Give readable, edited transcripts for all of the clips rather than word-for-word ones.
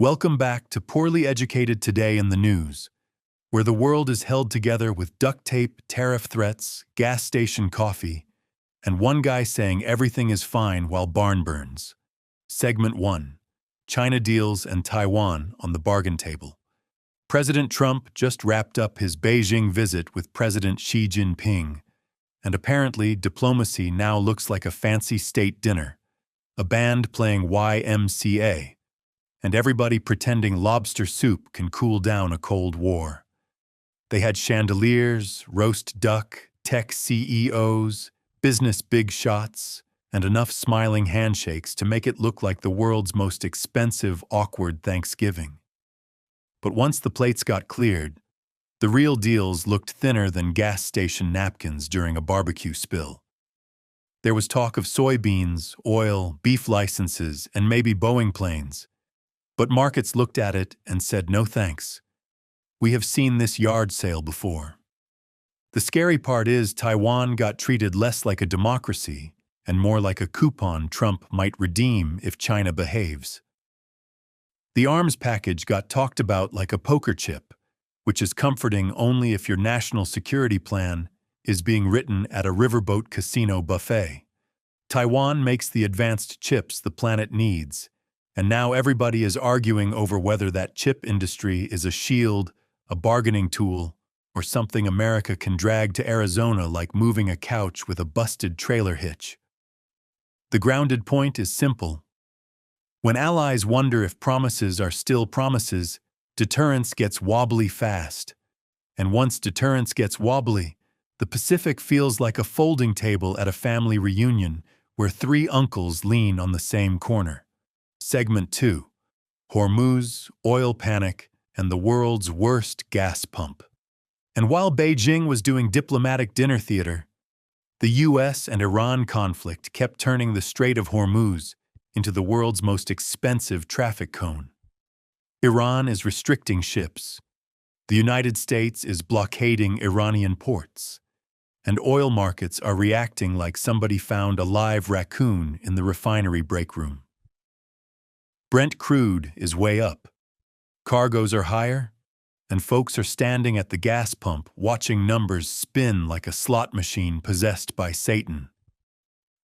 Welcome back to Poorly Educated Today in the News, where the world is held together with duct tape, tariff threats, gas station coffee, and one guy saying everything is fine while barn burns. Segment 1. China deals and Taiwan on the bargain table. President Trump just wrapped up his Beijing visit with President Xi Jinping, and apparently diplomacy now looks like a fancy state dinner, a band playing YMCA, and everybody pretending lobster soup can cool down a Cold War. They had chandeliers, roast duck, tech CEOs, business big shots, and enough smiling handshakes to make it look like the world's most expensive, awkward Thanksgiving. But once the plates got cleared, the real deals looked thinner than gas station napkins during a barbecue spill. There was talk of soybeans, oil, beef licenses, and maybe Boeing planes. But markets looked at it and said no thanks. We have seen this yard sale before. The scary part is Taiwan got treated less like a democracy and more like a coupon Trump might redeem if China behaves. The arms package got talked about like a poker chip, which is comforting only if your national security plan is being written at a riverboat casino buffet. Taiwan makes the advanced chips the planet needs, and now everybody is arguing over whether that chip industry is a shield, a bargaining tool, or something America can drag to Arizona like moving a couch with a busted trailer hitch. The grounded point is simple. When allies wonder if promises are still promises, deterrence gets wobbly fast. And once deterrence gets wobbly, the Pacific feels like a folding table at a family reunion where three uncles lean on the same corner. Segment 2. Hormuz, oil panic, and the world's worst gas pump. And while Beijing was doing diplomatic dinner theater, the US and Iran conflict kept turning the Strait of Hormuz into the world's most expensive traffic cone. Iran is restricting ships. The United States is blockading Iranian ports. And oil markets are reacting like somebody found a live raccoon in the refinery break room. Brent crude is way up. Cargoes are higher, and folks are standing at the gas pump watching numbers spin like a slot machine possessed by Satan.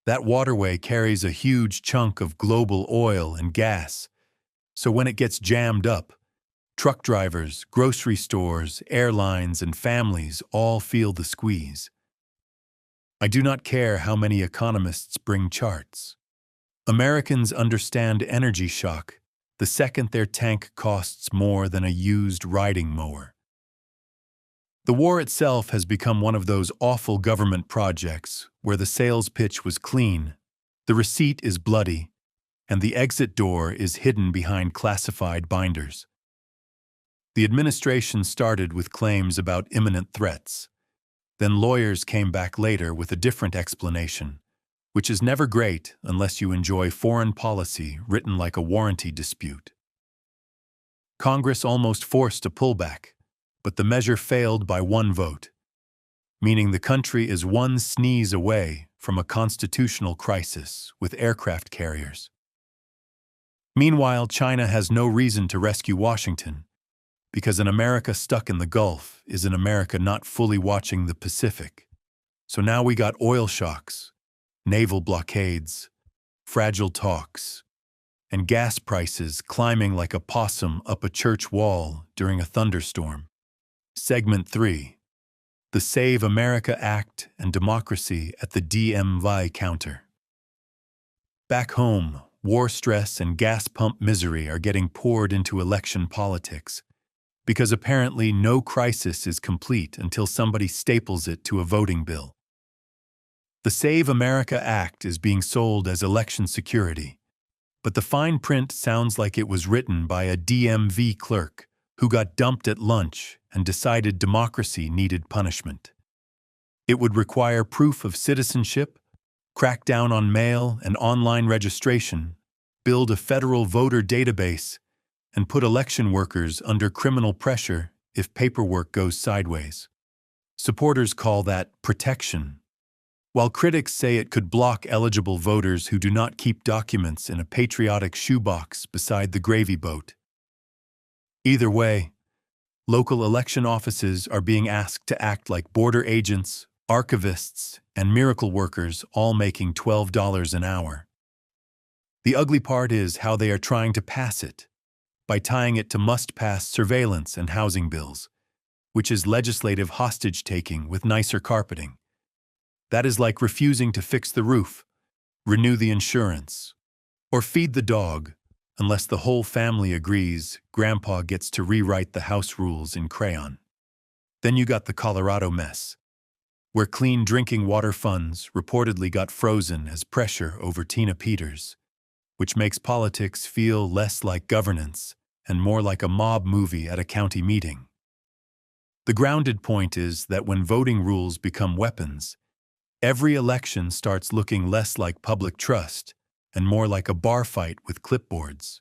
That waterway carries a huge chunk of global oil and gas, so when it gets jammed up, truck drivers, grocery stores, airlines, and families all feel the squeeze. I do not care how many economists bring charts. Americans understand energy shock the second their tank costs more than a used riding mower. The war itself has become one of those awful government projects where the sales pitch was clean, the receipt is bloody, and the exit door is hidden behind classified binders. The administration started with claims about imminent threats. Then lawyers came back later with a different explanation, which is never great unless you enjoy foreign policy written like a warranty dispute. Congress almost forced a pullback, but the measure failed by one vote, meaning the country is one sneeze away from a constitutional crisis with aircraft carriers. Meanwhile, China has no reason to rescue Washington, because an America stuck in the Gulf is an America not fully watching the Pacific. So now we got oil shocks, naval blockades, fragile talks, and gas prices climbing like a possum up a church wall during a thunderstorm. Segment 3. The Save America Act and Democracy at the DMV counter. Back home, war stress and gas pump misery are getting poured into election politics, because apparently no crisis is complete until somebody staples it to a voting bill. The Save America Act is being sold as election security, but the fine print sounds like it was written by a DMV clerk who got dumped at lunch and decided democracy needed punishment. It would require proof of citizenship, crack down on mail and online registration, build a federal voter database, and put election workers under criminal pressure if paperwork goes sideways. Supporters call that protection, while critics say it could block eligible voters who do not keep documents in a patriotic shoebox beside the gravy boat. Either way, local election offices are being asked to act like border agents, archivists, and miracle workers, all making $12 an hour. The ugly part is how they are trying to pass it, by tying it to must-pass surveillance and housing bills, which is legislative hostage-taking with nicer carpeting. That is like refusing to fix the roof, renew the insurance, or feed the dog. Unless the whole family agrees, Grandpa gets to rewrite the house rules in crayon. Then you got the Colorado mess, where clean drinking water funds reportedly got frozen as pressure over Tina Peters, which makes politics feel less like governance and more like a mob movie at a county meeting. The grounded point is that when voting rules become weapons, every election starts looking less like public trust and more like a bar fight with clipboards.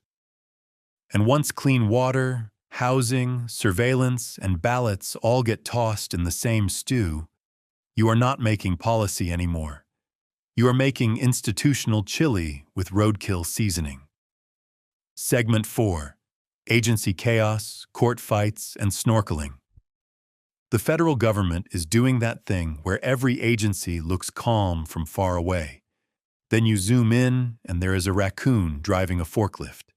And once clean water, housing, surveillance, and ballots all get tossed in the same stew, you are not making policy anymore. You are making institutional chili with roadkill seasoning. Segment 4. Agency chaos, court fights, and snorkeling. The federal government is doing that thing where every agency looks calm from far away. Then you zoom in, and there is a raccoon driving a forklift.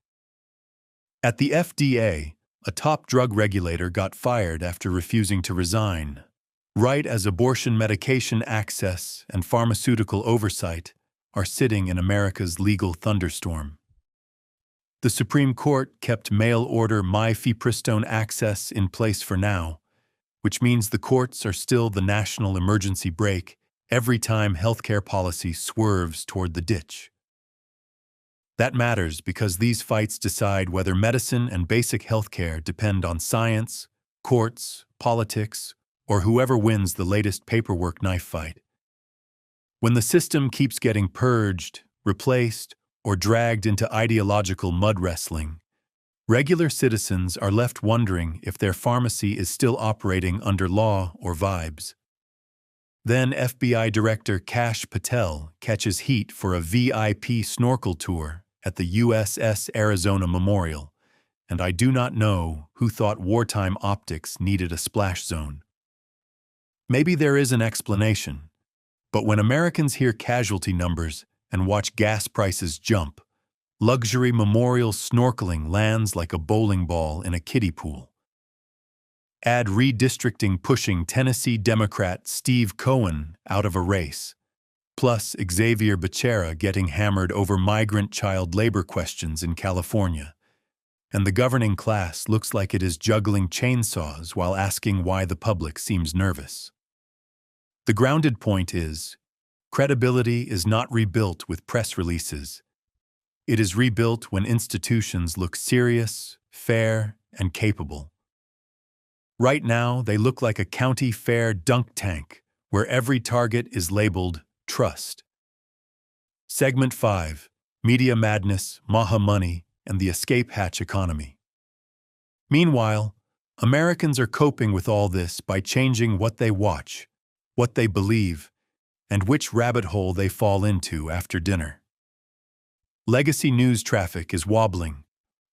At the FDA, a top drug regulator got fired after refusing to resign, right as abortion medication access and pharmaceutical oversight are sitting in America's legal thunderstorm. The Supreme Court kept mail-order mifepristone access in place for now, which means the courts are still the national emergency brake every time healthcare policy swerves toward the ditch. That matters because these fights decide whether medicine and basic healthcare depend on science, courts, politics, or whoever wins the latest paperwork knife fight. When the system keeps getting purged, replaced, or dragged into ideological mud wrestling, regular citizens are left wondering if their pharmacy is still operating under law or vibes. Then FBI Director Kash Patel catches heat for a VIP snorkel tour at the USS Arizona Memorial, and I do not know who thought wartime optics needed a splash zone. Maybe there is an explanation, but when Americans hear casualty numbers and watch gas prices jump, luxury memorial snorkeling lands like a bowling ball in a kiddie pool. Add redistricting pushing Tennessee Democrat Steve Cohen out of a race, plus Xavier Becerra getting hammered over migrant child labor questions in California, and the governing class looks like it is juggling chainsaws while asking why the public seems nervous. The grounded point is, credibility is not rebuilt with press releases. It is rebuilt when institutions look serious, fair, and capable. Right now, they look like a county fair dunk tank, where every target is labeled trust. Segment 5. Media madness, Maha money, and the escape hatch economy. Meanwhile, Americans are coping with all this by changing what they watch, what they believe, and which rabbit hole they fall into after dinner. Legacy news traffic is wobbling,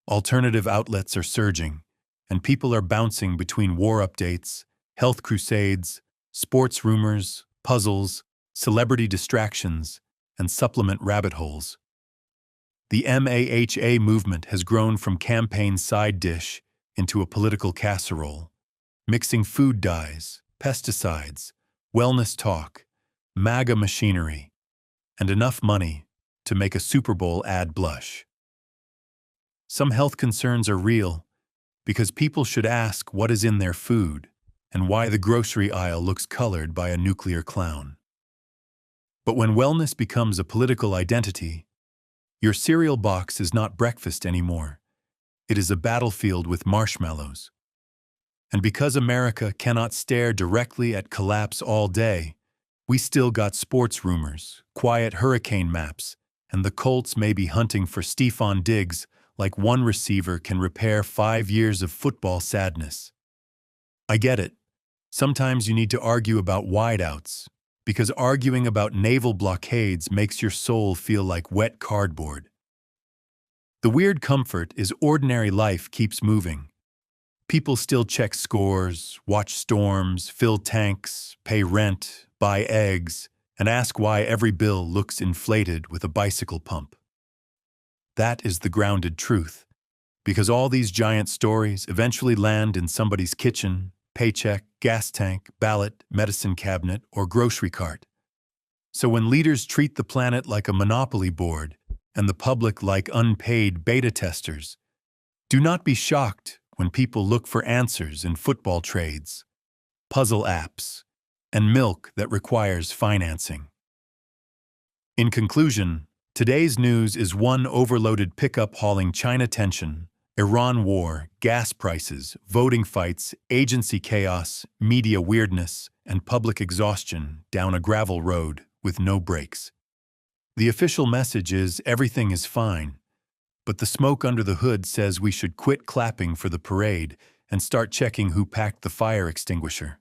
alternative outlets are surging, and people are bouncing between war updates, health crusades, sports rumors, puzzles, celebrity distractions, and supplement rabbit holes. The MAHA movement has grown from campaign side dish into a political casserole, mixing food dyes, pesticides, wellness talk, MAGA machinery, and enough money to make a Super Bowl ad blush. Some health concerns are real, because people should ask what is in their food and why the grocery aisle looks colored by a nuclear clown. But when wellness becomes a political identity, your cereal box is not breakfast anymore. It is a battlefield with marshmallows. And because America cannot stare directly at collapse all day, we still got sports rumors, quiet hurricane maps, and the Colts may be hunting for Stephon Diggs like one receiver can repair 5 years of football sadness. I get it. Sometimes you need to argue about wideouts, because arguing about naval blockades makes your soul feel like wet cardboard. The weird comfort is ordinary life keeps moving, People still check scores, watch storms, fill tanks, pay rent, buy eggs, and ask why every bill looks inflated with a bicycle pump. That is the grounded truth, because all these giant stories eventually land in somebody's kitchen, paycheck, gas tank, ballot, medicine cabinet, or grocery cart. So when leaders treat the planet like a monopoly board and the public like unpaid beta testers, do not be shocked when people look for answers in football trades, puzzle apps, and milk that requires financing. In conclusion, today's news is one overloaded pickup hauling China tension, Iran war, gas prices, voting fights, agency chaos, media weirdness, and public exhaustion down a gravel road with no brakes. The official message is everything is fine, but the smoke under the hood says we should quit clapping for the parade and start checking who packed the fire extinguisher.